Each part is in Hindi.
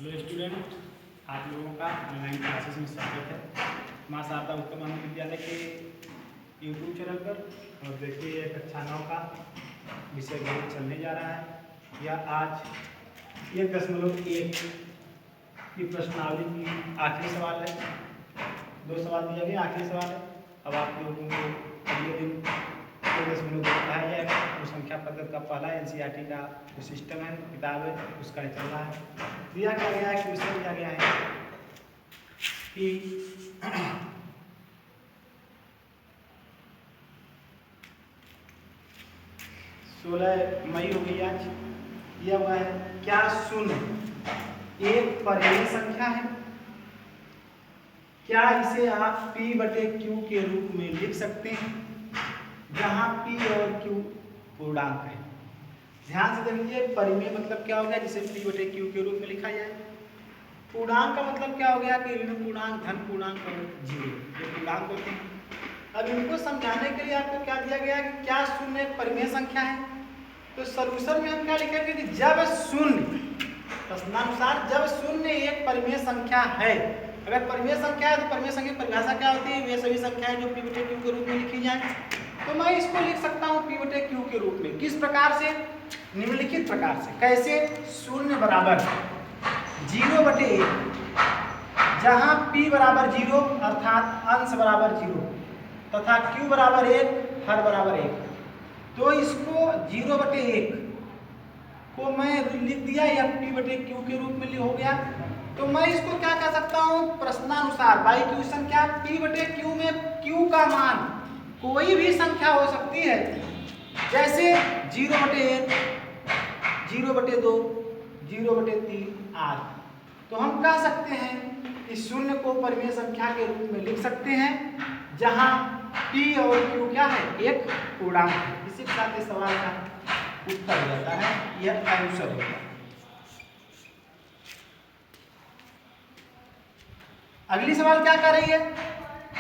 हेलो स्टूडेंट, आप लोगों का ऑनलाइन क्लासेस में स्वागत है। माँ शारदा उत्तम माध्यमिक विद्यालय के यूट्यूब चैनल पर। और देखिए ये कक्षा 9 का विषय गणित चलने जा रहा है। यह आज 1.1 की प्रश्नावली की आखिरी सवाल है। 2 सवाल दिया गया, आखिरी सवाल है। अब आप लोगों को अगले दिन 1.2 पढ़ाया जाएगा। वो संख्या पद्धति का पहला NCERT का जो सिस्टम है, किताब है, उसका चल रहा है। दिया क्या गया है, क्वेश्चन दिया गया है कि 16 मई हो गई आज। दिया हुआ है क्या शून्य एक परिमेय संख्या है? क्या इसे आप P/Q के रूप में लिख सकते हैं, जहां P और Q पूर्णांक है? ध्यान से देखिए, परिमेय मतलब क्या हो गया, जिसे P/Q के रूप में लिखा जाए। पूर्णांक का मतलब क्या हो गया कि ऋण पूर्णांक, धन पूर्णांक और जीरो, ये पूर्णांक होते हैं। अब इनको समझाने के लिए आपको क्या दिया गया कि क्या शून्य एक परिमेय संख्या है। तो सॉल्यूशन में हम क्या लिखेंगे कि जब शून्य, प्रश्नानुसार जब शून्य एक परिमेय संख्या है। अगर परिमेय संख्या है तो परिमेय संख्या की परिभाषा क्या होती है? वे सभी संख्याएं जो P/Q के रूप में लिखी जाए। तो मैं इसको लिख सकता हूँ P/Q के रूप में। किस प्रकार से? निम्नलिखित प्रकार से। कैसे? शून्य बराबर 0/1, जहां P बराबर 0 अर्थात अंश बराबर 0 तथा Q बराबर 1, हर बराबर 1। तो इसको 0/1 को मैं लिख दिया, या P/Q के रूप में हो गया। तो मैं इसको क्या कर सकता हूँ? प्रश्नानुसार बाई क्वेश्चन क्या, P/Q में Q का मान कोई भी संख्या हो सकती है, जैसे 0/1, 0/2, 0/3 आदि। तो हम कह सकते हैं कि शून्य को परिमेय संख्या के रूप में लिख सकते हैं, जहां P और Q क्या है? एक पूर्णांक है। इसी के साथ इस सवाल का उत्तर हो जाता है, यह आंसर होगा। अगली सवाल क्या कर रही है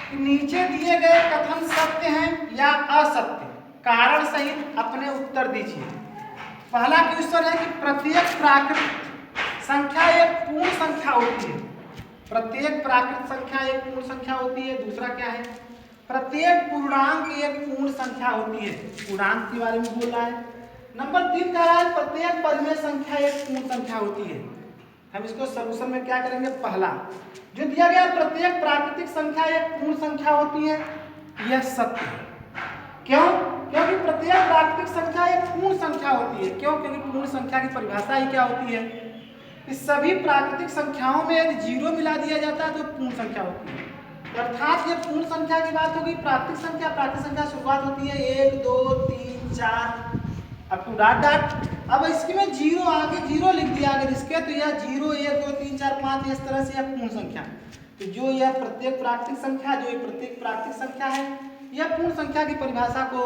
कि नीचे दिए गए कथन सत्य हैं या असत्य, कारण सहित अपने उत्तर दीजिए। पहला क्वेश्चन है कि प्रत्येक प्राकृत संख्या एक पूर्ण संख्या होती है। प्रत्येक प्राकृत संख्या एक पूर्ण संख्या होती है। दूसरा क्या है? प्रत्येक पूर्णांक एक पूर्ण संख्या होती है। पूर्णांक के बारे में बोल रहा है। नंबर 3 कह रहा है प्रत्येक परिमेय संख्या एक पूर्ण संख्या होती है। हम इसको सॉल्यूशन में क्या करेंगे? पहला जो दिया गया प्रत्येक प्राकृतिक संख्या एक पूर्ण संख्या होती है, यह सत्य है। क्यों? क्योंकि प्रत्येक प्राकृतिक संख्या एक पूर्ण संख्या होती है। क्यों? क्योंकि पूर्ण संख्या की परिभाषा ही क्या होती है कि सभी प्राकृतिक संख्याओं में यदि 0 मिला दिया जाता है तो पूर्ण संख्या होती है। अर्थात ये पूर्ण संख्या की बात होगी। प्राकृतिक संख्या शुरुआत होती है 1, 2, 3, 4 अप टू डॉट डॉट। अब इसके में 0 आगे 0 लिख दिया अगर इसके, तो यह 0, 1, 2, 3, 4, 5 इस तरह से यह पूर्ण संख्या। तो जो यह प्रत्येक प्राकृतिक संख्या, जो प्रत्येक प्राकृतिक संख्या है, यह पूर्ण संख्या की परिभाषा को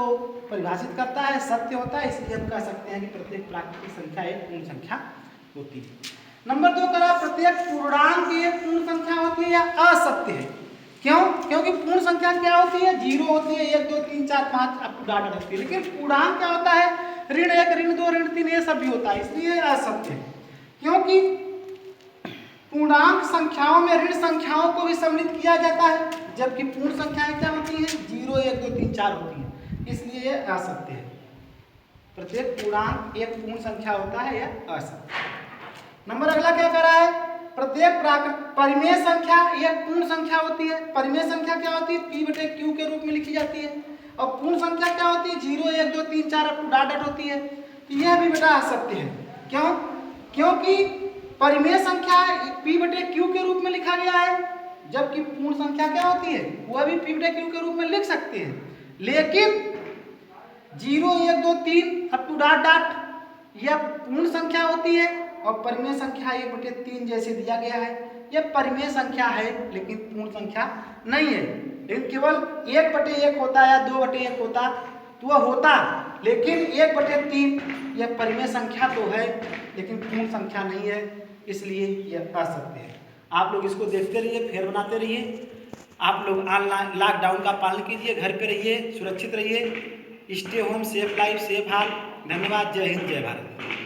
परिभाषित करता है, सत्य होता है। इसलिए हम कह सकते हैं कि प्रत्येक प्राकृतिक संख्या एक पूर्ण संख्या होती है। नंबर 2 करा प्रत्येक पूर्णांक एक पूर्ण संख्या होती है या असत्य है। क्यों? क्योंकि पूर्ण संख्या क्या होती है? 0 होती है, 1, 2, 3, 4, 5 अप टू डॉट होती है। लेकिन पूर्णांक क्या होता है? ऋण 1, ऋण 2, ऋण 3 ये सब भी होता है। इसलिए असत्य है। क्योंकि पूर्णांक संख्याओं में ऋण संख्याओं को भी सम्मिलित किया जाता है, जबकि पूर्ण संख्याएं क्या होती हैं? 0, 1, 2, 3, 4 होती है। इसलिए यह असत्य है। प्रत्येक पूर्णांक एक पूर्ण संख्या होता है, यह असत्य। नंबर अगला क्या कर रहा है? प्रत्येक परिमेय संख्या एक पूर्ण संख्या होती है। परिमेय संख्या क्या होती है? P/Q के रूप में लिखी जाती है। और पूर्ण संख्या क्या होती है? 0, 1, 2, 3, 4 अप टू डॉट डॉट होती है। तो यह भी बेटा असत्य है। क्यों? क्योंकि परिमेय संख्या P/Q के रूप में लिखा गया है, जबकि पूर्ण संख्या क्या होती है? वह भी P/Q के रूप में लिख सकते हैं। लेकिन 0, 1, 2, 3 अप टू डॉट डॉट यह पूर्ण संख्या होती है, और परिमेय संख्या 1/3 जैसे दिया गया है, यह परिमेय संख्या है लेकिन पूर्ण संख्या नहीं है। लेकिन केवल 1/1 होता या 2/1 होता तो वह होता, लेकिन 1/3 यह परिमेय संख्या तो है लेकिन पूर्ण संख्या नहीं है। इसलिए यह असत्य है। आप लोग इसको देखते रहिए, फेर बनाते रहिए। आप लोग ऑनलाइन लॉकडाउन का पालन कीजिए, घर पे रहिए, सुरक्षित रहिए। Stay home, safe life, safe हाल। धन्यवाद। जय हिंद, जय भारत।